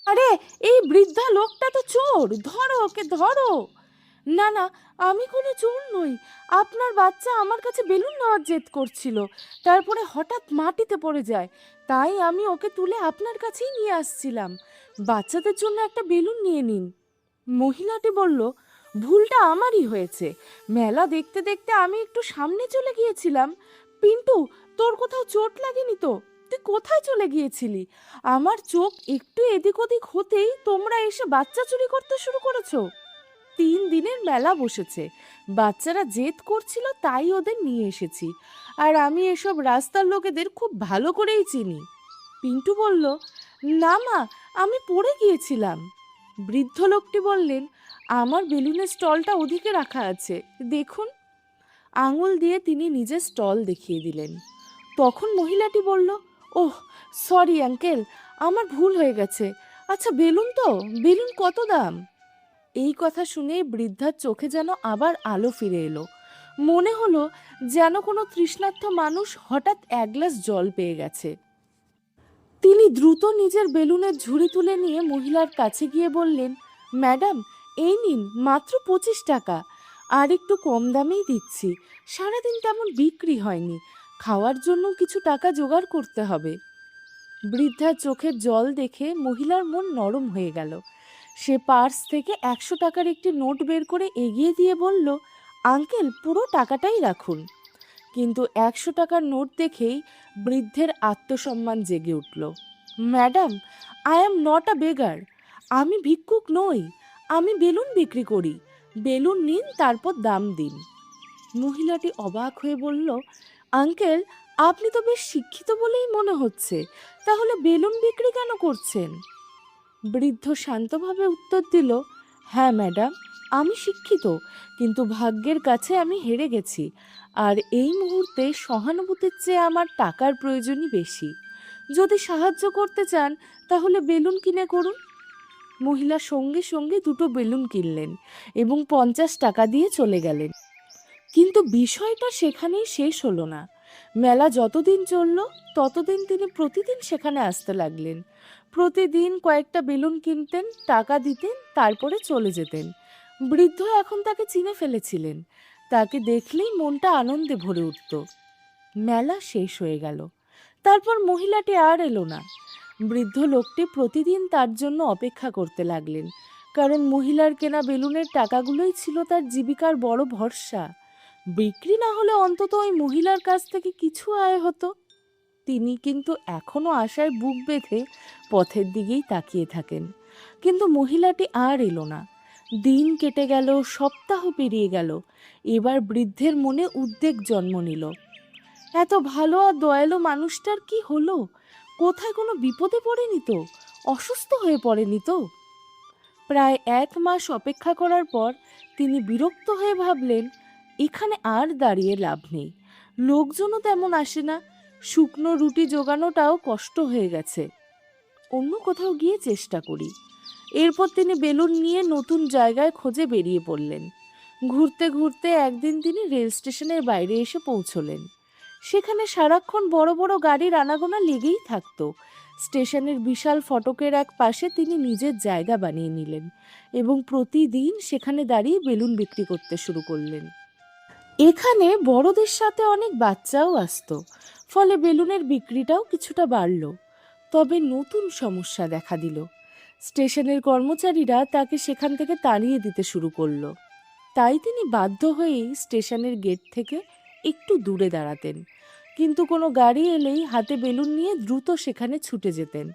আরে, এই বৃদ্ধা লোকটা তো চোর, ধরো ওকে ধরো। না না, আমি কোনো চোর নই। আপনার বাচ্চা আমার কাছে বেলুন নেওয়ার জেদ করছিল, তারপরে হঠাৎ মাটিতে পড়ে যায়, তাই আমি ওকে তুলে আপনার কাছেই নিয়ে আসছিলাম। বাচ্চাদের জন্য একটা বেলুন নিয়ে নিন। মহিলাটি বলল, ভুলটা আমারই হয়েছে। মেলা দেখতে দেখতে আমি একটু সামনে চলে গিয়েছিলাম। পিন্টু, তোর কোথাও চোট লাগেনি তো? তুই কোথায় চলে গিয়েছিলি? আমার চোখ একটু এদিক ওদিক হতেই তোমরা এসে বাচ্চা চুরি করতে শুরু করেছো। 3 দিনের মেলা বসেছে, বাচ্চারা জেদ করছিল তাই ওদের নিয়ে এসেছি। আর আমি এসব রাস্তার লোকেদের খুব ভালো করেই চিনি। পিন্টু বলল, না মা, আমি পড়ে গিয়েছিলাম। বৃদ্ধ লোকটি বললেন, আমার বেলুনের স্টলটা ওদিকে রাখা আছে, দেখুন। আঙুল দিয়ে তিনি নিজের স্টল দেখিয়ে দিলেন। তখন মহিলাটি বলল, ওহ, সরি আঙ্কেল, আমার ভুল হয়ে গেছে। আচ্ছা, বেলুন তো, বেলুন কত দাম? এই কথা শুনে বৃদ্ধার চোখে যেন আবার আলো ফিরে এলো। মনে হলো যেন কোনো তৃষ্ণার্ত মানুষ হঠাৎ এক গ্লাস জল পেয়ে গেছে। তিনি দ্রুত নিজের বেলুনের ঝুড়ি তুলে নিয়ে মহিলার কাছে গিয়ে বললেন, ম্যাডাম, এই নিন, মাত্র 25 টাকা। আর একটু কম দামেই দিচ্ছি, সারাদিন তেমন বিক্রি হয়নি, খাওয়ার জন্য কিছু টাকা জোগাড় করতে হবে। বৃদ্ধার চোখের জল দেখে মহিলার মন নরম হয়ে গেল। সে পার্স থেকে 100 টাকার একটি নোট বের করে এগিয়ে দিয়ে বলল, আঙ্কেল, পুরো টাকাটাই রাখুন। কিন্তু 100 টাকার নোট দেখেই বৃদ্ধের আত্মসম্মান জেগে উঠল। Madam, I am not a beggar. আমি ভিক্ষুক নই, আমি বেলুন বিক্রি করি। বেলুন নিন, তারপর দাম দিন। মহিলাটি অবাক হয়ে বলল, আঙ্কেল, আপনি তো বেশ শিক্ষিত বলেই মনে হচ্ছে, তাহলে বেলুন বিক্রি কেন করছেন? বৃদ্ধ শান্তভাবে উত্তর দিল, হ্যাঁ ম্যাডাম, আমি শিক্ষিত, কিন্তু ভাগ্যের কাছে আমি হেরে গেছি। আর এই মুহূর্তে সহানুভূতির চেয়ে আমার টাকার প্রয়োজনই বেশি। যদি সাহায্য করতে চান তাহলে বেলুন কিনে করুন। মহিলা সঙ্গে সঙ্গে দুটো বেলুন কিনলেন এবং 50 টাকা দিয়ে চলে গেলেন। কিন্তু বিষয়টা সেখানেই শেষ হলো না। মেলা যতদিন চলল ততদিন তিনি প্রতিদিন সেখানে আসতে লাগলেন। প্রতিদিন কয়েকটা বেলুন কিনতেন, টাকা দিতেন, তারপরে চলে যেতেন। বৃদ্ধ এখন তাকে চিনে ফেলেছিলেন। তাকে দেখলেই মনটা আনন্দে ভরে উঠত। মেলা শেষ হয়ে গেল। তারপর মহিলাটি আর এলো না। বৃদ্ধ লোকটি প্রতিদিন তার জন্য অপেক্ষা করতে লাগলেন, কারণ মহিলার কেনা বেলুনের টাকাগুলোই ছিল তার জীবিকার বড় ভরসা। বিক্রি না হলে অন্তত ওই মহিলার কাছ থেকে কিছু আয় হতো। তিনি কিন্তু এখনো আশায় বুক বেঁধে পথের দিকেই তাকিয়ে থাকেন। কিন্তু মহিলাটি আর এলো না। দিন কেটে গেল, সপ্তাহ পেরিয়ে গেল। এবার বৃদ্ধের মনে উদ্বেগ জন্ম নিল। এত ভালো আর দয়ালু মানুষটার কি হলো? কোথায় কোনো বিপদে পড়েনি তো? অসুস্থ হয়ে পড়েনি তো? প্রায় 1 মাস অপেক্ষা করার পর তিনি বিরক্ত হয়ে ভাবলেন, এখানে আর দাঁড়িয়ে লাভ নেই। লোকজনও তেমন আসে না, শুকনো রুটি জোগানোটাও কষ্ট হয়ে গেছে। অন্য কোথাও গিয়ে চেষ্টা করি। এরপর তিনি বেলুন নিয়ে নতুন জায়গায় খোঁজে বেরিয়ে পড়লেন। ঘুরতে ঘুরতে একদিন তিনি রেল স্টেশনের বাইরে এসে পৌঁছলেন। সেখানে সারাক্ষণ বড় বড় গাড়ির আনাগোনা লেগেই থাকতো। স্টেশনের বিশাল ফটকের এক পাশে তিনি নিজের জায়গা বানিয়ে নিলেন এবং প্রতিদিন সেখানে দাঁড়িয়ে বেলুন বিক্রি করতে শুরু করলেন। এখানে বড়দের সাথে অনেক বাচ্চাও আসতো, ফলে বেলুনের বিক্রিটাও কিছুটা বাড়ল। তবে নতুন সমস্যা দেখা দিল। স্টেশনের কর্মচারীরা তাকে সেখান থেকে তাড়িয়ে দিতে শুরু করলো। তাই তিনি বাধ্য হয়েই স্টেশনের গেট থেকে একটু দূরে দাঁড়াতেন, কিন্তু কোনো গাড়ি এলেই হাতে বেলুন নিয়ে দ্রুত সেখানে ছুটে যেতেন।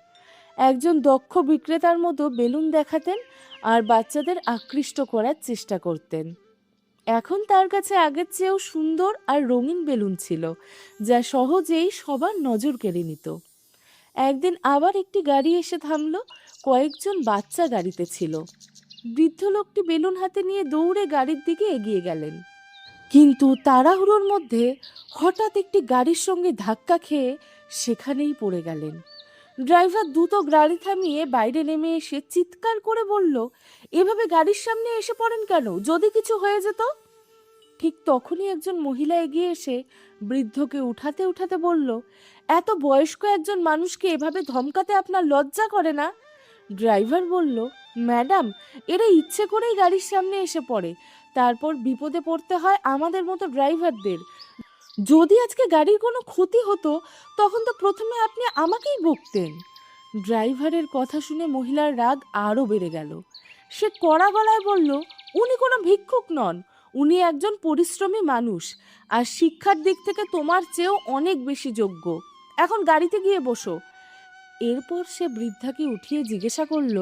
একজন দক্ষ বিক্রেতার মতো বেলুন দেখাতেন আর বাচ্চাদের আকৃষ্ট করার চেষ্টা করতেন। এখন তার কাছে আগের চেয়েও সুন্দর আর রঙিন বেলুন ছিল, যা সহজেই সবার নজর কেড়ে নিত। একদিন আবার একটি গাড়ি এসে থামলো। কয়েকজন বাচ্চা গাড়িতে ছিল। বৃদ্ধ লোকটি বেলুন হাতে নিয়ে দৌড়ে গাড়ির দিকে এগিয়ে গেলেন, কিন্তু তাড়াহুড়োর মধ্যে হঠাৎ একটি গাড়ির সঙ্গে ধাক্কা খেয়ে সেখানেই পড়ে গেলেন। ড্রাইভার দ্রুত গাড়ি থামিয়ে বাইরে নেমে এসে চিৎকার করে বলল, এভাবে গাড়ির সামনে এসে পড়েন কেন? যদি কিছু হয়ে যেত? ঠিক তখনই একজন মহিলা এগিয়ে এসে বৃদ্ধকে উঠাতে উঠাতে বলল, এত বয়স্ক একজন মানুষকে এভাবে ধমকাতে আপনার লজ্জা করে না? ড্রাইভার বলল, ম্যাডাম, এরা ইচ্ছে করেই গাড়ির সামনে এসে পড়ে, তারপর বিপদে পড়তে হয় আমাদের মতো ড্রাইভারদের। যদি আজকে গাড়ির কোনো ক্ষতি হতো তখন তো প্রথমে আপনি আমাকেই বকতেন। ড্রাইভারের কথা শুনে মহিলার রাগ আরও বেড়ে গেল। সে কড়া গলায় বলল, উনি কোনো ভিক্ষুক নন, উনি একজন পরিশ্রমী মানুষ, আর শিক্ষার দিক থেকে তোমার চেয়েও অনেক বেশি যোগ্য। এখন গাড়িতে গিয়ে বসো। এরপর সে বৃদ্ধাকে উঠিয়ে জিজ্ঞাসা করল,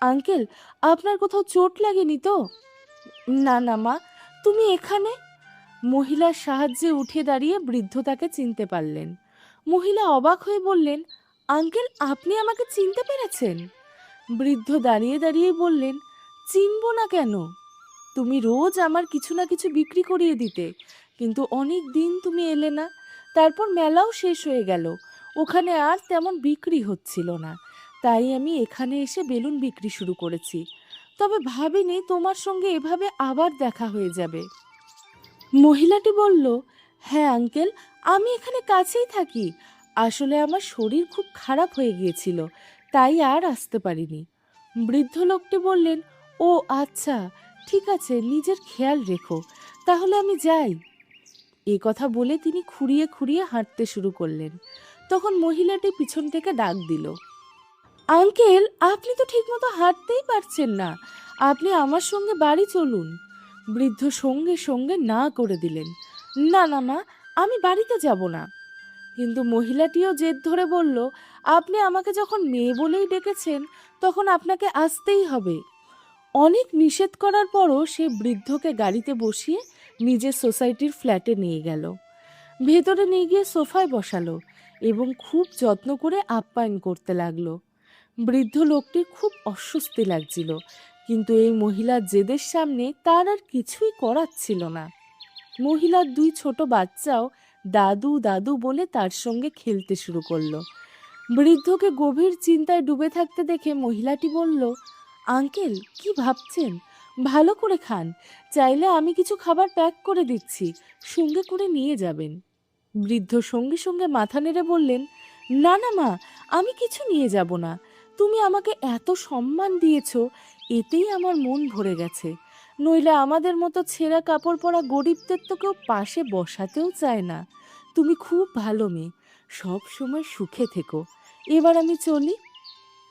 আঙ্কেল, আপনার কোথাও চোট লাগেনি তো? না না মা, তুমি এখানে? মহিলার সাহায্যে উঠে দাঁড়িয়ে বৃদ্ধ তাকে চিনতে পারলেন। মহিলা অবাক হয়ে বললেন, আঙ্কেল, আপনি আমাকে চিনতে পেরেছেন? বৃদ্ধ দাঁড়িয়ে দাঁড়িয়ে বললেন, চিনব না কেন? তুমি রোজ আমার কিছু না কিছু বিক্রি করিয়ে দিতে, কিন্তু অনেক দিন তুমি এলে না। তারপর মেলাও শেষ হয়ে গেল, ওখানে আর তেমন বিক্রি হচ্ছিল না। তাই আমি এখানে এসে বেলুন বিক্রি শুরু করেছি। তবে ভাবিনি তোমার সঙ্গে এভাবে আবার দেখা হয়ে যাবে। মহিলাটি বলল, হ্যাঁ আঙ্কেল, আমি এখানে কাছেই থাকি। আসলে আমার শরীর খুব খারাপ হয়ে গিয়েছিল, তাই আর আসতে পারিনি। বৃদ্ধ লোকটি বললেন, ও আচ্ছা, ঠিক আছে, নিজের খেয়াল রেখো, তাহলে আমি যাই। এ কথা বলে তিনি খুঁড়িয়ে খুঁড়িয়ে হাঁটতে শুরু করলেন। তখন মহিলাটি পিছন থেকে ডাক দিল, আঙ্কেল, আপনি তো ঠিকমতো হাঁটতেই পারছেন না, আপনি আমার সঙ্গে বাড়ি চলুন। বৃদ্ধ সঙ্গে সঙ্গে না করে দিলেন, না না মা, আমি বাড়িতে যাব না। কিন্তু মহিলাটিও জেদ ধরে বলল, আপনি আমাকে যখন মেয়ে বলেই ডেকেছেন, তখন আপনাকে আসতেই হবে। অনেক নিষেধ করার পরও সে বৃদ্ধকে গাড়িতে বসিয়ে নিজের সোসাইটির ফ্ল্যাটে নিয়ে গেল। ভেতরে নিয়ে গিয়ে সোফায় বসালো এবং খুব যত্ন করে আপ্যায়ন করতে লাগলো। বৃদ্ধ লোকটির খুব অস্বস্তি লাগছিল, কিন্তু এই মহিলার জেদের সামনে তার আর কিছুই করার ছিল না। মহিলার দুই ছোট বাচ্চাও দাদু দাদু বলে তার সঙ্গে খেলতে শুরু করলো। বৃদ্ধকে গভীর চিন্তায় ডুবে থাকতে দেখে মহিলাটি বলল, আঙ্কেল, কি ভাবছেন? ভালো করে খান, চাইলে আমি কিছু খাবার প্যাক করে দিচ্ছি, সঙ্গে করে নিয়ে যাবেন। বৃদ্ধ সঙ্গে সঙ্গে মাথা নেড়ে বললেন, না না মা, আমি কিছু নিয়ে যাব না। তুমি আমাকে এত সম্মান দিয়েছ, এতেই আমার মন ভরে গেছে। নইলে আমাদের মতো ছেঁড়া কাপড় পরা গরিবদের তো কেউ পাশে বসাতেও চায় না। তুমি খুব ভালো মেয়ে, সব সময় সুখে থেকো। এবার আমি চলি।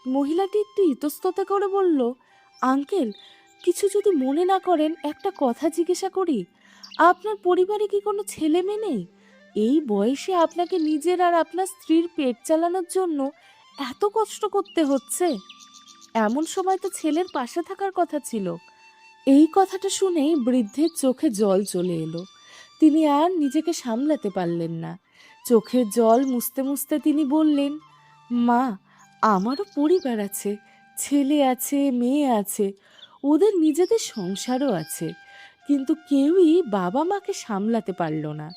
মহিলাটি একটু ইতস্ততা করে বলল, আঙ্কেল, কিছু যদি মনে না করেন একটা কথা জিজ্ঞাসা করি, আপনার পরিবারে কি কোনো ছেলে মেয়ে নেই? এই বয়সে আপনাকে নিজের আর আপনার স্ত্রীর পেট চালানোর জন্য এত কষ্ট করতে হচ্ছে। এমন সময় তো ছেলের পাশে থাকার কথা ছিল। এই কথাটা শুনেই বৃদ্ধের চোখে জল চলে এলো। তিনি আর নিজেকে সামলাতে পারলেন না। চোখের জল মুছতে মুছতে তিনি বললেন, মা, আমারও পরিবার আছে, ছেলে আছে, মেয়ে আছে, ওদের নিজেদের সংসারও আছে, কিন্তু কেউই বাবা মাকে সামলাতে পারল না।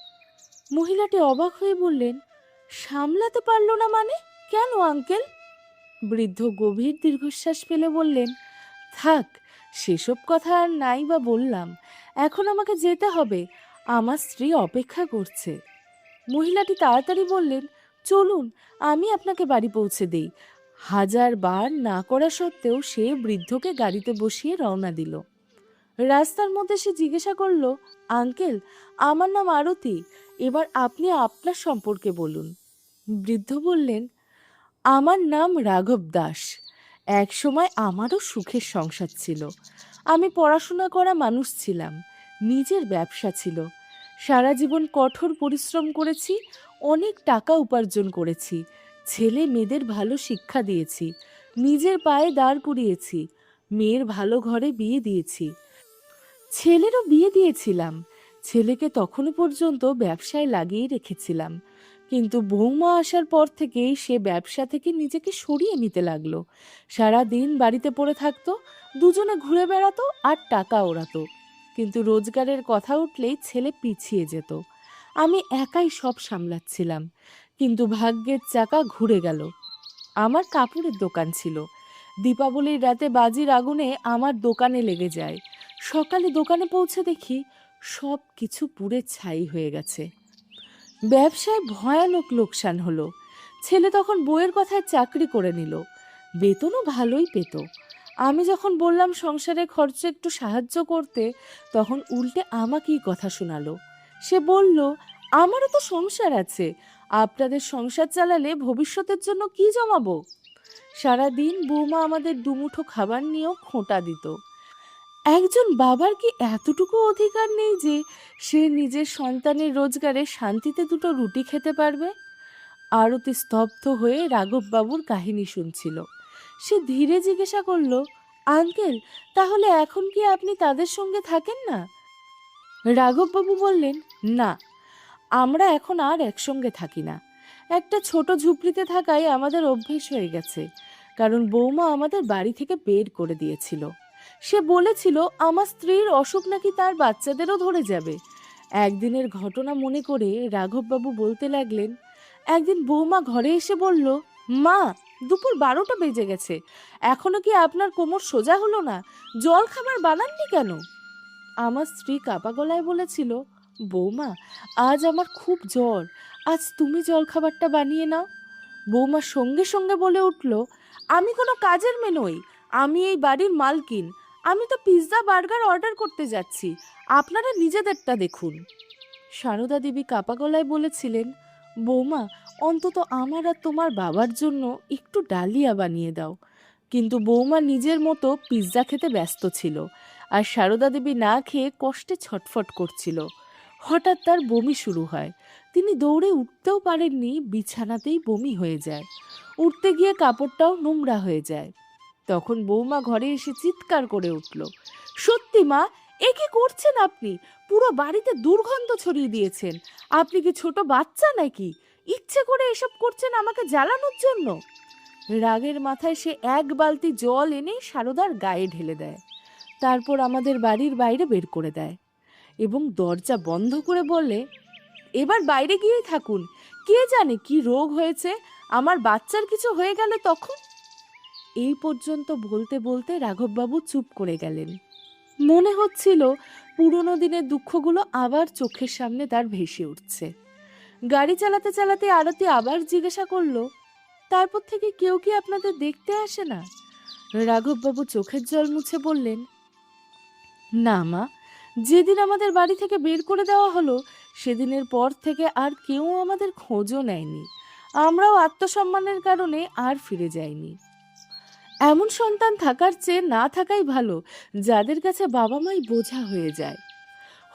মহিলাটি অবাক হয়ে বললেন, সামলাতে পারল না মানে? কেন আঙ্কেল? বৃদ্ধ গভীর দীর্ঘশ্বাস ফেলে বললেন, থাক, সেসব কথা আর নাই বা বললাম, এখন আমাকে যেতে হবে, আমার স্ত্রী অপেক্ষা করছে। মহিলাটি তাড়াতাড়ি বললেন, চলুন, আমি আপনাকে বাড়ি পৌঁছে দেই। হাজার বার না করা সত্ত্বেও সে বৃদ্ধকে গাড়িতে বসিয়ে রওনা দিল। রাস্তার মধ্যে সে জিজ্ঞাসা করল, আঙ্কেল, আমার নাম আরতি, এবার আপনি আপনার সম্পর্কে বলুন। বৃদ্ধ বললেন, আমার নাম রাঘব দাস। এক সময় আমারও সুখের সংসার ছিল। আমি পড়াশোনা করা মানুষ ছিলাম, নিজের ব্যবসা ছিল। সারা জীবন কঠোর পরিশ্রম করেছি, অনেক টাকা উপার্জন করেছি, ছেলে মেয়েদের ভালো শিক্ষা দিয়েছি, নিজের পায়ে দাঁড় করিয়েছি, মেয়ের ভালো ঘরে বিয়ে দিয়েছি, ছেলেরও বিয়ে দিয়েছিলাম। ছেলেকে তখনও পর্যন্ত ব্যবসায় লাগিয়ে রেখেছিলাম, কিন্তু বৌমা আসার পর থেকেই সে ব্যবসা থেকে নিজেকে সরিয়ে নিতে লাগলো। সারা দিন বাড়িতে পড়ে থাকতো, দুজনে ঘুরে বেড়াতো আর টাকা ওড়াতো, কিন্তু রোজগারের কথা উঠলেই ছেলে পিছিয়ে যেত। আমি একাই সব সামলাচ্ছিলাম, কিন্তু ভাগ্যের চাকা ঘুরে গেল। আমার কাপড়ের দোকান ছিল। দীপাবলির রাতে বাজির আগুনে আমার দোকানে লেগে যায়। সকালে দোকানে পৌঁছে দেখি সব কিছু পুড়ে ছাই হয়ে গেছে। ব্যবসায় ভয়ানক লোকসান হলো। ছেলে তখন বউয়ের কথায় চাকরি করে নিল। বেতনও ভালোই পেত। আমি যখন বললাম সংসারে খরচে একটু সাহায্য করতে, তখন উল্টে আমাকেই কথা শোনালো। সে বলল, আমারও তো সংসার আছে, আপনাদের সংসার চালালে ভবিষ্যতের জন্য কি জমাবো? সারাদিন বৌমা আমাদের দুমুঠো খাবার নিয়েও খোঁটা দিত। একজন বাবার কি এতটুকু অধিকার নেই যে সে নিজের সন্তানের রোজগারে শান্তিতে দুটো রুটি খেতে পারবে? আরতি স্তব্ধ হয়ে রাঘববাবুর কাহিনী শুনছিল। সে ধীরে জিজ্ঞাসা করল, আঙ্কেল, তাহলে এখন কি আপনি তাদের সঙ্গে থাকেন না? রাঘববাবু বললেন, না, আমরা এখন আর একসঙ্গে থাকি না। একটা ছোট ঝুপড়িতে থাকাই আমাদের অভ্যেস হয়ে গেছে, কারণ বৌমা আমাদের বাড়ি থেকে বের করে দিয়েছিল। সে বলেছিল আমার স্ত্রীর অসুখ নাকি তার বাচ্চাদেরও ধরে যাবে। একদিনের ঘটনা মনে করে রাঘববাবু বলতে লাগলেন, একদিন বৌমা ঘরে এসে বলল, মা, দুপুর 12টা বেজে গেছে, এখনো কি আপনার কোমর সোজা হলো না? জল খাবার বানাননি কেন? আমার স্ত্রী কাপা গলায় বলেছিল, বৌমা, আজ আমার খুব জ্বর, আজ তুমি জলখাবারটা বানিয়ে নাও। বৌমা সঙ্গে সঙ্গে বলে উঠল, আমি কোনো কাজের মেয়ে নই, আমি এই বাড়ির মালকিন। আমি তো পিৎজা বার্গার অর্ডার করতে যাচ্ছি, আপনারা নিজেদেরটা দেখুন। সারদা দেবী কাপা গলায় বলেছিলেন, বৌমা, অন্তত আমার আর তোমার বাবার জন্য একটু ডালিয়া বানিয়ে দাও। কিন্তু বৌমা নিজের মতো পিৎজা খেতে ব্যস্ত ছিল, আর সারদা দেবী না খেয়ে কষ্টে ছটফট করছিল। হঠাৎ তার বমি শুরু হয়। তিনি দৌড়ে উঠতেও পারেননি, বিছানাতেই বমি হয়ে যায়। উঠতে গিয়ে কাপড়টাও নোংরা হয়ে যায়। তখন বৌমা ঘরে এসে চিৎকার করে উঠল, সত্যি মা, এ কি করছেন আপনি? পুরো বাড়িতে দুর্গন্ধ ছড়িয়ে দিয়েছেন। আপনি কি ছোট বাচ্চা নাকি? ইচ্ছে করে এসব করছেন আমাকে জ্বালানোর জন্য? রাগের মাথায় সে এক বালতি জল এনে সারদার গায়ে ঢেলে দেয়। তারপর আমাদের বাড়ির বাইরে বের করে দেয় এবং দরজা বন্ধ করে বলে, এবার বাইরে গিয়েই থাকুন। কে জানে কি রোগ হয়েছে, আমার বাচ্চার কিছু হয়ে গেলে তখন। এই পর্যন্ত বলতে বলতে রাঘববাবু চুপ করে গেলেন। মনে হচ্ছিল পুরনো দিনের দুঃখগুলো আবার চোখের সামনে তার ভেসে উঠছে। গাড়ি চালাতে চালাতে আরতি আবার জিজ্ঞাসা করলো, তারপর থেকে কেউ কি আপনাদের দেখতে আসে না? রাঘববাবু চোখের জল মুছে বললেন, না মা, যেদিন আমাদের বাড়ি থেকে বের করে দেওয়া হলো সেদিনের পর থেকে আর কেউ আমাদের খোঁজও নেয়নি। আমরাও আত্মসম্মানের কারণে আর ফিরে যাইনি। এমন সন্তান থাকার চেয়ে না থাকাই ভালো, যাদের কাছে বাবা মাই বোঝা হয়ে যায়।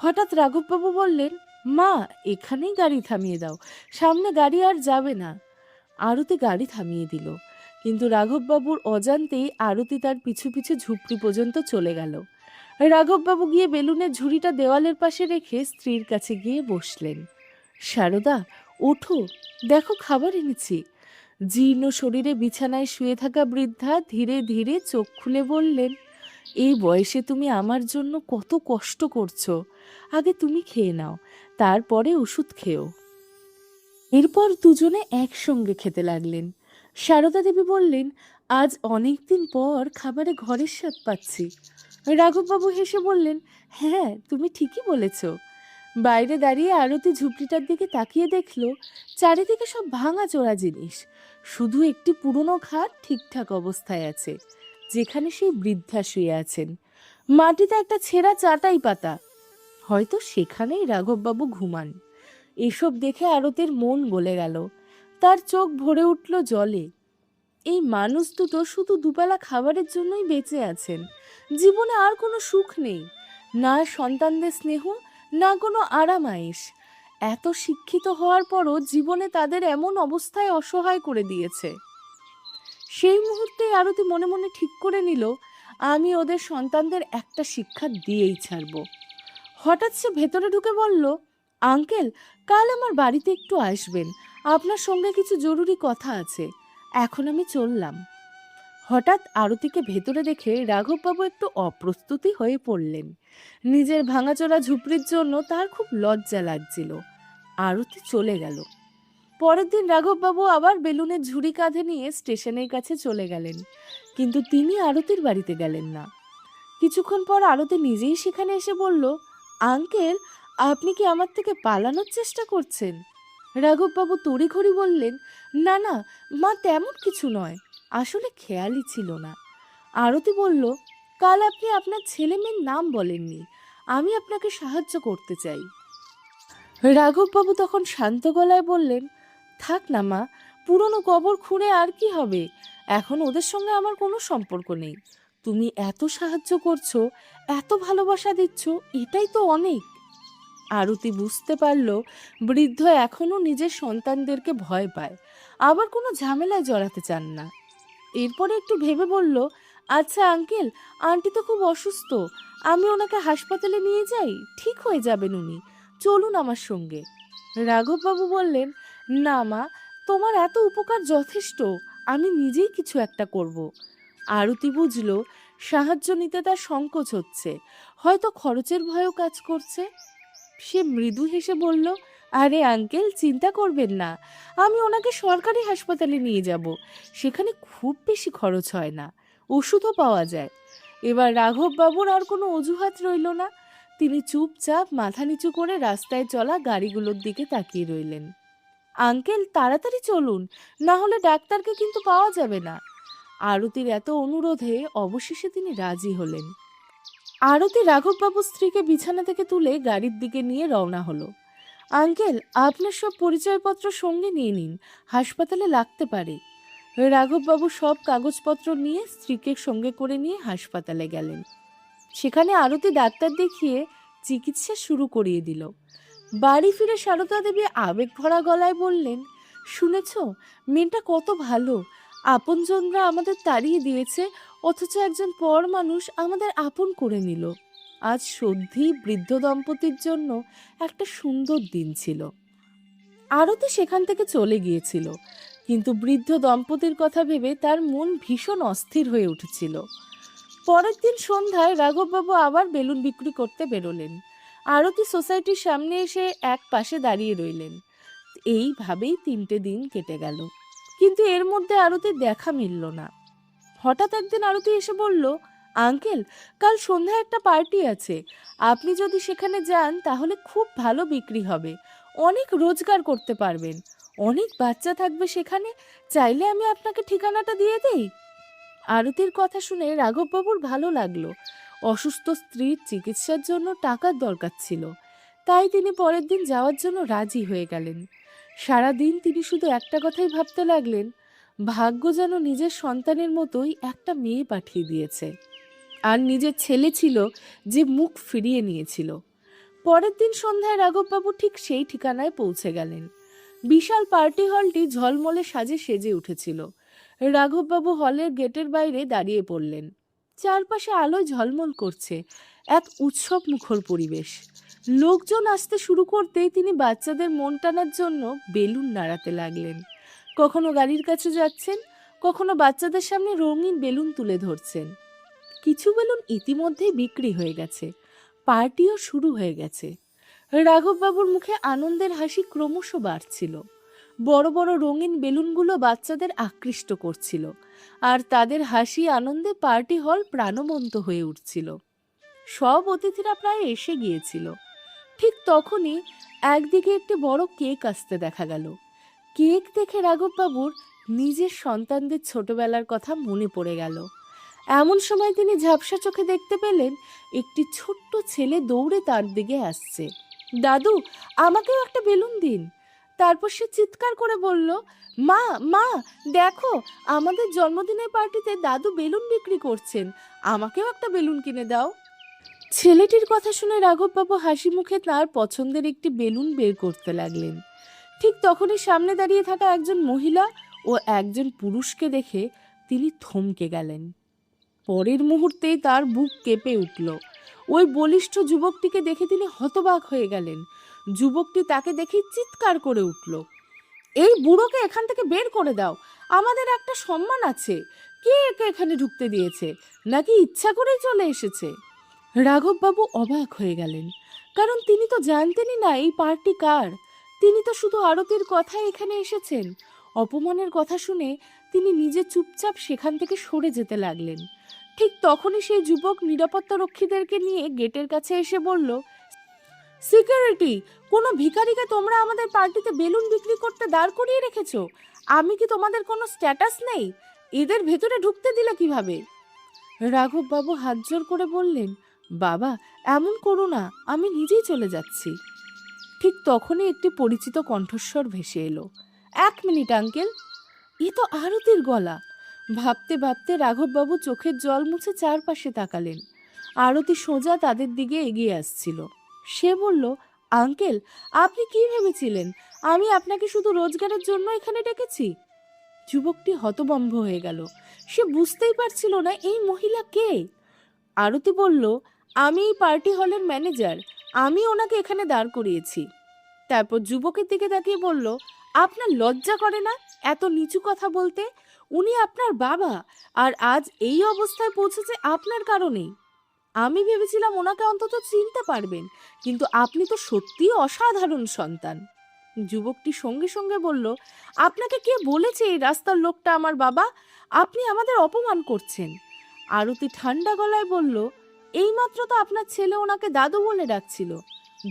হঠাৎ রাঘববাবু বললেন, মা, এখানেই গাড়ি থামিয়ে দাও, সামনে গাড়ি আর যাবে না। আরতি গাড়ি থামিয়ে দিল, কিন্তু রাঘববাবুর অজান্তেই আরতি তার পিছু পিছু ঝুপড়ি পর্যন্ত চলে গেল। রাঘববাবু গিয়ে বেলুনের ঝুড়িটা দেওয়ালের পাশে রেখে স্ত্রীর কাছে গিয়ে বসলেন। সারদা, ওঠো, দেখো খাবার এনেছি। জীর্ণ শরীরে বিছানায় শুয়ে থাকা বৃদ্ধা ধীরে ধীরে চোখ খুলে বললেন, এই বয়সে তুমি আমার জন্য কত কষ্ট করছো, আগে তুমি খেয়ে নাও, তারপরে ওষুধ খেও। এরপর দুজনে একসঙ্গে খেতে লাগলেন। সারদা দেবী বললেন, আজ অনেকদিন পর খাবারে ঘরের স্বাদ পাচ্ছি। রাঘববাবু হেসে বললেন, হ্যাঁ, তুমি ঠিকই বলেছ। বাইরে দাঁড়িয়ে আরতি ঝুপড়িটার দিকে তাকিয়ে দেখল চারিদিকে সব ভাঙাচোরা জিনিস, শুধু একটি পুরনো খাট ঠিকঠাক অবস্থায় আছে, যেখানে সেই বৃদ্ধা শুয়ে আছেন। মাটিতে একটা ছেঁড়া চাটাই পাতা, হয়তো সেখানেই রাঘববাবু ঘুমান। এসব দেখে আরতির মন গলে গেল, তার চোখ ভরে উঠল জলে। এই মানুষ দুটো শুধু দুবেলা খাবারের জন্যই বেঁচে আছেন, জীবনে আর কোনো সুখ নেই, না সন্তানদের স্নেহ, না কোনো আরাম আয়েশ। এত শিক্ষিত হওয়ার পরও জীবনে তাদের এমন অবস্থায় অসহায় করে দিয়েছে। সেই মুহূর্তে আরতি মনে মনে ঠিক করে নিল, আমি ওদের সন্তানদের একটা শিক্ষা দিয়েই ছাড়ব। হঠাৎ সে ভেতরে ঢুকে বলল, আঙ্কেল, কাল আমার বাড়িতে একটু আসবেন, আপনার সঙ্গে কিছু জরুরি কথা আছে। এখন আমি চললাম। হঠাৎ আরতিকে ভেতরে দেখে রাঘববাবু একটু অপ্রস্তুতি হয়ে পড়লেন। নিজের ভাঙাচোরা ঝুপড়ির জন্য তার খুব লজ্জা লাগছিল। আরতি চলে গেল। পরের দিন রাঘববাবু আবার বেলুনের ঝুড়ি কাঁধে নিয়ে স্টেশনের কাছে চলে গেলেন, কিন্তু তিনি আরতির বাড়িতে গেলেন না। কিছুক্ষণ পর আরতি নিজেই সেখানে এসে বলল, আঙ্কেল, আপনি কি আমার থেকে পালানোর চেষ্টা করছেন? রাঘববাবু তড়িঘড়ি বললেন, না না মা, তেমন কিছু নয়। আসলে খেয়ালই ছিল না। আরতি বলল, কাল আপনি আপনার ছেলে মেয়ের নাম বলেননি, আমি আপনাকে সাহায্য করতে চাই। রাঘববাবু তখন শান্ত গলায় বললেন, থাক না মা, পুরনো কবর খুঁড়ে আর কি হবে, এখন ওদের সঙ্গে আমার কোনো সম্পর্ক নেই। তুমি এত সাহায্য করছো, এত ভালোবাসা দিচ্ছ, এটাই তো অনেক। আরতি বুঝতে পারল বৃদ্ধ এখনো নিজের সন্তানদেরকে ভয় পায়, আবার কোনো ঝামেলায় জড়াতে চান না। এরপরে একটু ভেবে বলল, আচ্ছা আঙ্কেল, আন্টি তো খুব অসুস্থ, আমি ওনাকে হাসপাতালে নিয়ে যাই, ঠিক হয়ে যাবেন উনি, চলুন আমার সঙ্গে। রাঘববাবু বললেন, না মা, তোমার এত উপকার যথেষ্ট, আমি নিজেই কিছু একটা করব। আরতি বুঝল সাহায্য নিতে তার সংকোচ হচ্ছে, হয়তো খরচের ভয়ও কাজ করছে। সে মৃদু হেসে বলল, আরে আঙ্কেল, চিন্তা করবেন না, আমি ওনাকে সরকারি হাসপাতালে নিয়ে যাব, সেখানে খুব বেশি খরচ হয় না, ওষুধও পাওয়া যায়। এবার রাঘব বাবুর আর কোনো অজুহাত রইল না, তিনি চুপচাপ মাথা নিচু করে রাস্তায় চলা গাড়িগুলোর দিকে তাকিয়ে রইলেন। আঙ্কেল, তাড়াতাড়ি চলুন, না হলে ডাক্তারকে কিন্তু পাওয়া যাবে না। আরতির এত অনুরোধে অবশেষে তিনি রাজি হলেন। আরতি রাঘববাবুর স্ত্রীকে বিছানা থেকে তুলে গাড়ির দিকে নিয়ে রওনা হলো। আঙ্কেল, আপনার সব পরিচয়পত্র সঙ্গে নিয়ে নিন, হাসপাতালে লাগতে পারে। রাঘববাবু সব কাগজপত্র নিয়ে স্ত্রীকে সঙ্গে করে নিয়ে হাসপাতালে গেলেন। সেখানে আরতি ডাক্তার দেখিয়ে চিকিৎসা শুরু করিয়ে দিল। বাড়ি ফিরে সারদা দেবী আবেগ ভরা গলায় বললেন, শুনেছ, মেয়েটা কত ভালো, আপনজনরা আমাদের তাড়িয়ে দিয়েছে, অথচ একজন পর মানুষ আমাদের আপন করে নিল। আজ সত্যি বৃদ্ধ দম্পতির জন্য একটা সুন্দর দিন ছিল। আরতি সেখান থেকে চলে গিয়েছিল, কিন্তু বৃদ্ধ দম্পতির কথা ভেবে তার মন ভীষণ অস্থির হয়ে উঠেছিল। পরের দিন সন্ধ্যায় রাঘববাবু আবার বেলুন বিক্রি করতে বেরোলেন। আরতি সোসাইটির সামনে এসে এক পাশে দাঁড়িয়ে রইলেন। এইভাবেই 3টে দিন কেটে গেল, কিন্তু এর মধ্যে আরতির দেখা মিলল না। হঠাৎ একদিন আরতি এসে বলল, আঙ্কেল, কাল সন্ধ্যায় একটা পার্টি আছে, আপনি যদি সেখানে যান তাহলে খুব ভালো বিক্রি হবে, অনেক রোজগার করতে পারবেন, অনেক বাচ্চা থাকবে সেখানে, চাইলে আমি আপনাকে ঠিকানাটা দিয়ে দেই। আরতির কথা শুনে রাঘববাবুর ভালো লাগলো। অসুস্থ স্ত্রীর চিকিৎসার জন্য টাকার দরকার ছিল, তাই তিনি পরের দিন যাওয়ার জন্য রাজি হয়ে গেলেন। সারাদিন তিনি শুধু একটা কথাই ভাবতে লাগলেন, ভাগ্য যেন নিজের সন্তানের মতোই একটা মেয়ে পাঠিয়ে দিয়েছে, আর নিজের ছেলে ছিল যে মুখ ফিরিয়ে নিয়েছিল। পরের দিন সন্ধ্যায় রাঘববাবু ঠিক সেই ঠিকানায় পৌঁছে গেলেন। বিশাল পার্টি হলটি ঝলমলে সাজে সেজে উঠেছিল। রাঘববাবু হলের গেটের বাইরে দাঁড়িয়ে পড়লেন। চারপাশে আলোয় ঝলমল করছে, এক উৎসব মুখর পরিবেশ। লোকজন আসতে শুরু করতেই তিনি বাচ্চাদের মন টানার জন্য বেলুন নাড়াতে লাগলেন। কখনো গাড়ির কাছে যাচ্ছেন, কখনো বাচ্চাদের সামনে রঙিন বেলুন তুলে ধরছেন। কিছু বেলুন ইতিমধ্যেই বিক্রি হয়ে গেছে, পার্টিও শুরু হয়ে গেছে। রাঘববাবুর মুখে আনন্দের হাসি ক্রমশ বাড়ছিল। বড় বড় রঙিন বেলুনগুলো বাচ্চাদের আকৃষ্ট করছিল, আর তাদের হাসি আনন্দে পার্টি হল প্রাণবন্ত হয়ে উঠছিল। সব অতিথিরা প্রায় এসে গিয়েছিল। ঠিক তখনই একদিকে একটি বড় কেক আসতে দেখা গেল। কেক দেখে রাঘববাবুর নিজের সন্তানদের ছোটবেলার কথা মনে পড়ে গেল। এমন সময় তিনি ঝাপসা চোখে দেখতে পেলেন একটি ছোট্ট ছেলে দৌড়ে তার দিকে আসছে। দাদু, আমাকেও একটা বেলুন দিন। তারপর সে চিৎকার করে বলল, মা মা, দেখো, আমাদের জন্মদিনের পার্টিতে দাদু বেলুন বিক্রি করছেন, আমাকেও একটা বেলুন কিনে দাও। ছেলেটির কথা শুনে রাঘববাবু হাসি মুখে তার পছন্দের একটি বেলুন বের করতে লাগলেন। ঠিক তখনই সামনে দাঁড়িয়ে থাকা একজন মহিলা ও একজন পুরুষকে দেখে তিনি থমকে গেলেন। পরের মুহূর্তেই তার বুক কেঁপে উঠল। ওই বলিষ্ঠ যুবকটিকে দেখে তিনি হতবাক হয়ে গেলেন। যুবকটি তাকে দেখে চিৎকার করে উঠল, এই বুড়োকে এখান থেকে বের করে দাও, আমাদের একটা সম্মান আছে, কে একে এখানে ঢুকতে দিয়েছে, নাকি ইচ্ছা করেই চলে এসেছে? রাঘববাবু অবাক হয়ে গেলেন, কারণ তিনি তো জানতেনই না এই পার্টি কার। তিনি তো শুধু আরতির কথায় এখানে এসেছেন। অপমানের কথা শুনে তিনি নিজে চুপচাপ সেখান থেকে সরে যেতে লাগলেন। ঠিক তখনই সেই যুবক নিরাপত্তা রক্ষীদেরকে নিয়ে গেটের কাছে এসে বলল, সিকিউরিটি, কোনো ভিখারিকে তোমরা আমাদের পার্টিতে বেলুন বিক্রি করতে দাঁড় করিয়ে রেখেছো? আমি কি তোমাদের কোনো স্ট্যাটাস নেই? এদের ভেতরে ঢুকতে দিলে কিভাবে? রাঘব বাবু হাত জোর করে বললেন, বাবা এমন করো না, আমি নিজেই চলে যাচ্ছি। ঠিক তখনই একটি পরিচিত কণ্ঠস্বর ভেসে এলো, 1 মিনিট আঙ্কেল। এ তো আরতির গলা। ভাবতে ভাবতে রাঘববাবু চোখের জল মুছে চারপাশে তাকালেন। আরতি সোজা তাদের দিকে এগিয়ে আসছিল। সে বলল, আঙ্কেল আপনি কি ভেবেছিলেন আমি আপনাকে শুধু রোজগারের জন্য এখানে ডেকেছি? যুবকটি হতভম্ব হয়ে গেল। সে বুঝতেই পারছিল না এই মহিলা কে। আরতি বলল, আমি এই পার্টি হলের ম্যানেজার, আমি ওনাকে এখানে দাঁড় করিয়েছি। তারপর যুবকের দিকে তাকিয়ে বলল, আপনার লজ্জা করে না এত নিচু কথা বলতে? উনি আপনার বাবা, আর আজ এই অবস্থায় পৌঁছেছে আপনার কারণেই। আমি ভেবেছিলাম ওনাকে অন্তত চিনতে পারবেন, কিন্তু আপনি তো সত্যিই অসাধারণ সন্তান। যুবকটি সঙ্গে সঙ্গে বলল, আপনাকে কে বলেছে এই রাস্তার লোকটা আমার বাবা? আপনি আমাদের অপমান করছেন। আরতি ঠান্ডা গলায় বলল, এইমাত্র তো আপনার ছেলে ওনাকে দাদু বলে ডাকছিল।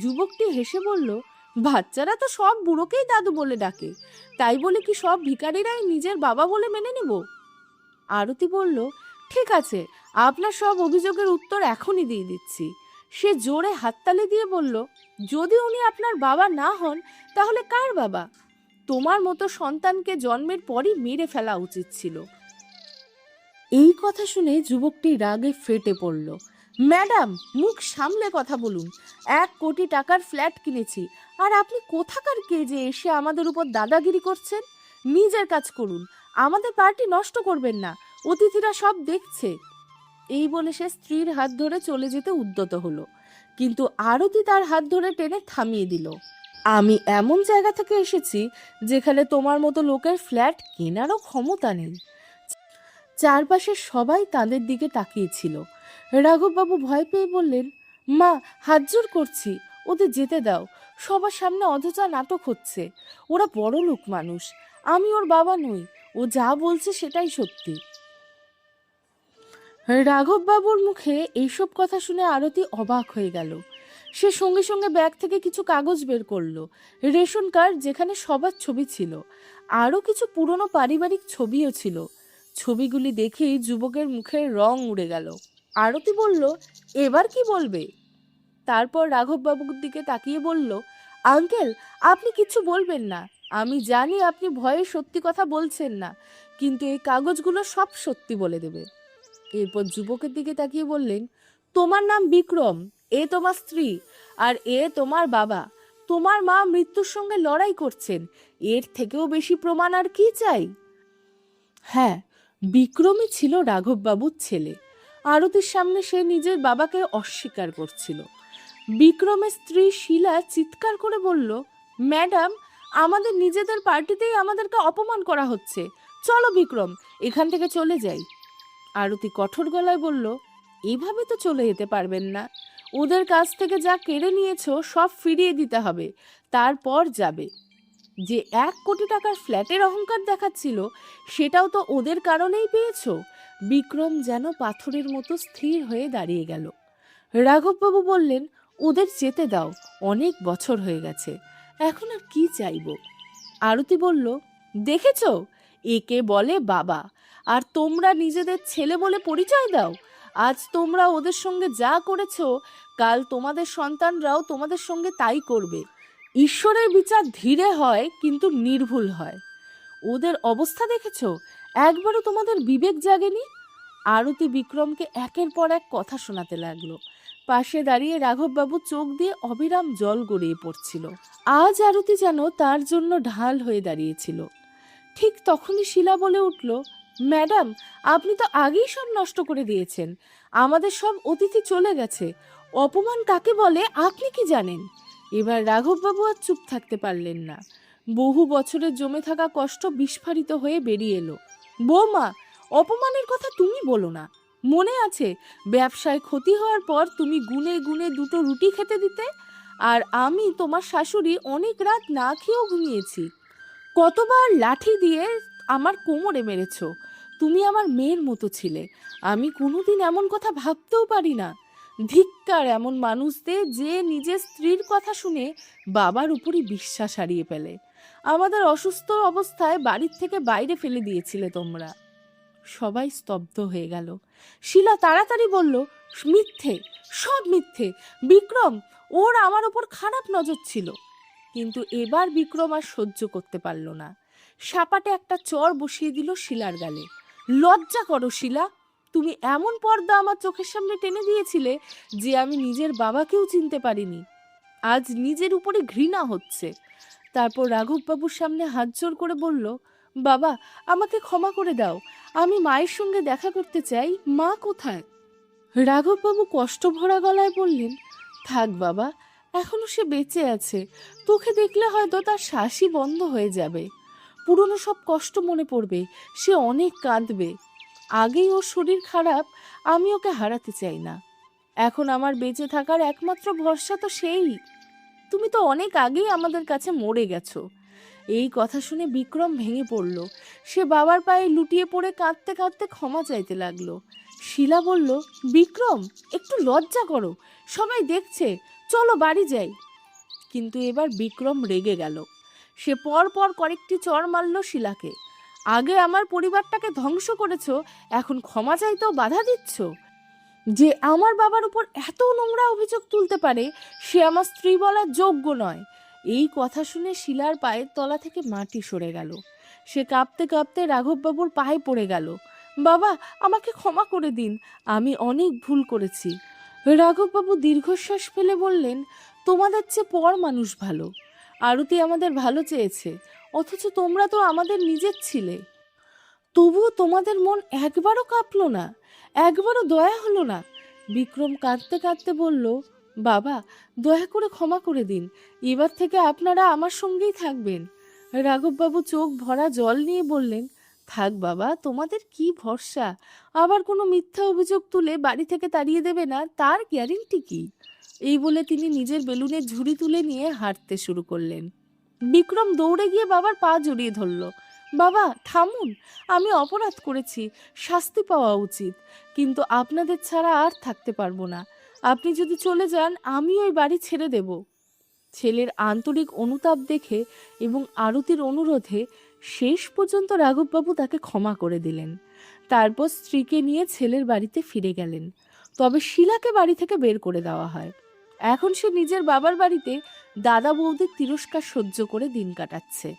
যুবকটি হেসে বলল, বাচ্চারা তো সব বুড়োকেই দাদু বলে ডাকে, তাই বলে কি সব ভিখারিরাই নিজের বাবা বলে মেনে নেব? আরতি বলল, ঠিক আছে, আপনার সব অভিযোগের উত্তর এখনই দিয়ে দিচ্ছি। সে জোরে হাততালি দিয়ে বলল, যদি উনি আপনার বাবা না হন তাহলে কার বাবা? তোমার মতো সন্তানকে জন্মের পরই মেরে ফেলা উচিত ছিল। এই কথা শুনে যুবকটি রাগে ফেটে পড়ল। ম্যাডাম, মুখ সামলে কথা বলুন। 1 কোটি টাকার ফ্ল্যাট কিনেছি, আর আপনি কোথাকার কে যে এসে আমাদের উপর দাদাগিরি করছেন? নিজের কাজ করুন, আমাদের পার্টি নষ্ট করবেন না, অতিথিরা সব দেখছে। এই বলে সে স্ত্রীর হাত ধরে চলে যেতে উদ্যত হলো, কিন্তু আরতি তার হাত ধরে টেনে থামিয়ে দিল। আমি এমন জায়গা থেকে এসেছি যেখানে তোমার মতো লোকের ফ্ল্যাট কেনারও ক্ষমতা নেই। চারপাশের সবাই তাদের দিকে তাকিয়েছিল। রাঘববাবু ভয় পেয়ে বললেন, মা হাত জোর করছি, ওদের যেতে দাও। সবার সামনে অযথা নাটক হচ্ছে। ওরা বড় লোক মানুষ, আমি ওর বাবা নই। ও যা বলছে সেটাই সত্যি। রাঘববাবুর মুখে এইসব কথা শুনে আরতি অবাক হয়ে গেল। সে সঙ্গে সঙ্গে ব্যাগ থেকে কিছু কাগজ বের করলো, রেশন কার্ড যেখানে সবার ছবি ছিল, আরও কিছু পুরনো পারিবারিক ছবিও ছিল। ছবিগুলি দেখেই যুবকের মুখের রং উড়ে গেল। আরতি বলল, এবার কি বলবে? তারপর রাঘববাবুর দিকে তাকিয়ে বলল, আঙ্কেল আপনি কিছু বলবেন না। আমি জানি আপনি ভয়ে সত্যি কথা বলছেন না, কিন্তু এই কাগজগুলো সব সত্যি বলে দেবে। এরপর যুবকের দিকে তাকিয়ে বললেন, তোমার নাম বিক্রম, এ তোমার স্ত্রী, আর এ তোমার বাবা। তোমার মা মৃত্যুর সঙ্গে লড়াই করছেন, এর থেকেও বেশি প্রমাণ আর কি চাই? হ্যাঁ, বিক্রমই ছিল রাঘববাবুর ছেলে। আরতির সামনে সে নিজের বাবাকে অস্বীকার করছিল। বিক্রমের স্ত্রী শিলা চিৎকার করে বলল, ম্যাডাম, আমাদের নিজেদের পার্টিতেই আমাদেরকে অপমান করা হচ্ছে। চলো বিক্রম, এখান থেকে চলে যাই। আরতি কঠোর গলায় বলল, এভাবে তো চলে যেতে পারবেন না। ওদের কাছ থেকে যা কেড়ে নিয়েছো সব ফিরিয়ে দিতে হবে, তারপর যাবে। যে 1 কোটি টাকার ফ্ল্যাটের অহংকার দেখাচ্ছিল সেটাও তো ওদের কারণেই পেয়েছো। বিক্রম যেন পাথরের মতো স্থির হয়ে দাঁড়িয়ে গেল। রাঘববাবু বললেন, ওদের যেতে দাও, অনেক বছর হয়ে গেছে, এখন আর কি চাইবো? আরতি বলল, দেখেছো, একে বলে বাবা, আর তোমরা নিজেদের ছেলে বলে পরিচয় দাও। আজ তোমরা ওদের সঙ্গে যা করেছো, কাল তোমাদের সন্তানরাও তোমাদের সঙ্গে তাই করবে। ঈশ্বরের বিচার ধীরে হয় কিন্তু নির্ভুল হয়। ওদের অবস্থা দেখেছো, একবারও তোমাদের বিবেক জাগেনি? আরতি বিক্রমকে একের পর এক কথা শোনাতে লাগলো। পাশে দাঁড়িয়ে রাঘববাবু চোখ দিয়ে অবিরাম জল গড়িয়ে পড়ছিল। আজ আরতি যেন তার জন্য ঢাল হয়ে দাঁড়িয়েছিল। ঠিক তখনই শিলা বলে উঠল, ম্যাডাম, আপনি তো আগেই সব নষ্ট করে দিয়েছেন। আমাদের সব অতিথি চলে গেছে, অপমান কাকে বলে আপনি কি জানেন? এবার রাঘববাবু আর চুপ থাকতে পারলেন না। বহু বছরের জমে থাকা কষ্ট বিস্ফারিত হয়ে বেরিয়ে এলো। বৌমা, অপমানের কথা তুমি বলো না। মনে আছে ব্যবসায় ক্ষতি হওয়ার পর তুমি গুনে গুনে 2টো রুটি খেতে দিতে, আর আমি তোমার শাশুড়ি অনেক রাত না খেয়েও ঘুমিয়েছি। কতবার লাঠি দিয়ে আমার কোমরে মেরেছো। তুমি আমার মেয়ের মতো ছিলে, আমি কোনোদিন এমন কথা ভাবতেও পারি না। ধিক্কার এমন মানুষদের যে নিজের স্ত্রীর কথা শুনে বাবার উপরই বিশ্বাস হারিয়ে ফেলে। আমাদের অসুস্থ অবস্থায় বাড়ির থেকে বাইরে ফেলে দিয়েছিলে তোমরা। সবাই স্তব্ধ হয়ে গেল। শিলা তাড়াতাড়ি বলল, মিথ্যে, সব মিথ্যে। বিক্রম, ওর আমার ওপর খারাপ নজর ছিল। কিন্তু এবার বিক্রম আর সহ্য করতে পারল না। সাপাটে একটা চর বসিয়ে দিল শিলার গালে। লজ্জা করো শিলা, তুমি এমন পর্দা আমার চোখের সামনে টেনে দিয়েছিলে যে আমি নিজের বাবাকেও চিনতে পারিনি। আজ নিজের উপরে ঘৃণা হচ্ছে। তারপর রাঘববাবুর সামনে হাত জোড় করে বলল, বাবা, আমাকে ক্ষমা করে দাও, আমি মায়ের সঙ্গে দেখা করতে চাই। মা কোথায়? রাঘববাবু কষ্ট ভরা গলায় বললেন, থাক বাবা, এখনো সে বেঁচে আছে। তোকে দেখলে হয়তো তার শ্বাসই বন্ধ হয়ে যাবে। পুরনো সব কষ্ট মনে পড়বে, সে অনেক কাঁদবে। আগেই ওর শরীর খারাপ, আমি ওকে হারাতে চাই না। এখন আমার বেঁচে থাকার একমাত্র ভরসা তো সেই। তুমি তো অনেক আগেই আমাদের কাছে মরে গেছো। এই কথা শুনে বিক্রম ভেঙে পড়ল। সে বাবার পায়ে লুটিয়ে পড়ে কাঁদতে কাঁদতে ক্ষমা চাইতে লাগলো। শিলা বলল, বিক্রম, একটু লজ্জা করো, সবাই দেখছে, চলো বাড়ি যাই। কিন্তু এবার বিক্রম রেগে গেল। সে পর পর কয়েকটি চড় মারল শিলাকে। আগে আমার পরিবারটাকে ধ্বংস করেছো, এখন ক্ষমা চাইতেও বাধা দিচ্ছ? যে আমার বাবার উপর এত নোংরা অভিযোগ তুলতে পারে সে আমার স্ত্রী বলার যোগ্য নয়। এই কথা শুনে শিলার পায়ের তলা থেকে মাটি সরে গেল। সে কাঁপতে কাঁপতে রাঘববাবুর পায়ে পড়ে গেল। বাবা, আমাকে ক্ষমা করে দিন, আমি অনেক ভুল করেছি। রাঘববাবু দীর্ঘশ্বাস ফেলে বললেন, তোমাদের চেয়ে পর মানুষ ভালো। আরতি আমাদের ভালো চেয়েছে, অথচ তোমরা তো আমাদের নিজের ছিলে। তবুও তোমাদের মন একবারও কাঁপলো না, একবারও দয়া হলো না। বিক্রম কাঁদতে কাঁদতে বলল, বাবা, দয়া করে ক্ষমা করে দিন, এবার থেকে আপনারা আমার সঙ্গেই থাকবেন। রাঘববাবু চোখ ভরা জল নিয়ে বললেন, থাক বাবা, তোমাদের কি ভরসা? আবার কোনো মিথ্যা অভিযোগ তুলে বাড়ি থেকে তাড়িয়ে দেবে না, তার গ্যারেন্টি কি? এই বলে তিনি নিজের বেলুনের ঝুড়ি তুলে নিয়ে হাঁটতে শুরু করলেন। বিক্রম দৌড়ে গিয়ে বাবার পা জড়িয়ে ধরল। বাবা, থামুন, আমি অপরাধ করেছি, শাস্তি পাওয়া উচিত, কিন্তু আপনাদের ছাড়া আর থাকতে পারবো না। আপনি যদি চলে যান আমি ওই বাড়ি ছেড়ে দেব। ছেলের আন্তরিক অনুতাপ দেখে এবং আরতির অনুরোধে শেষ পর্যন্ত রাঘববাবু তাকে ক্ষমা করে দিলেন। তারপর স্ত্রীকে নিয়ে ছেলের বাড়িতে ফিরে গেলেন। তবে শিলাকে বাড়ি থেকে বের করে দেওয়া হয়। এখন সে নিজের বাবার বাড়িতে দাদা বৌদির তিরস্কার সহ্য করে দিন কাটাচ্ছে।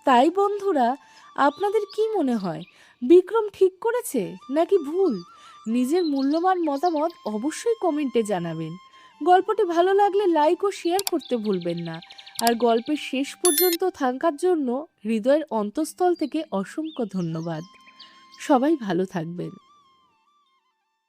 তাই বন্ধুরা, আপনাদের কি মনে হয়, বিক্রম ঠিক করেছে নাকি ভুল? নিজের মূল্যবান মতামত অবশ্যই কমেন্টে জানাবেন। গল্পটি ভালো লাগলে লাইক ও শেয়ার করতে ভুলবেন না। আর গল্পের শেষ পর্যন্ত থাকার জন্য হৃদয়ের অন্তঃস্থল থেকে অসংখ্য ধন্যবাদ। সবাই ভালো থাকবেন।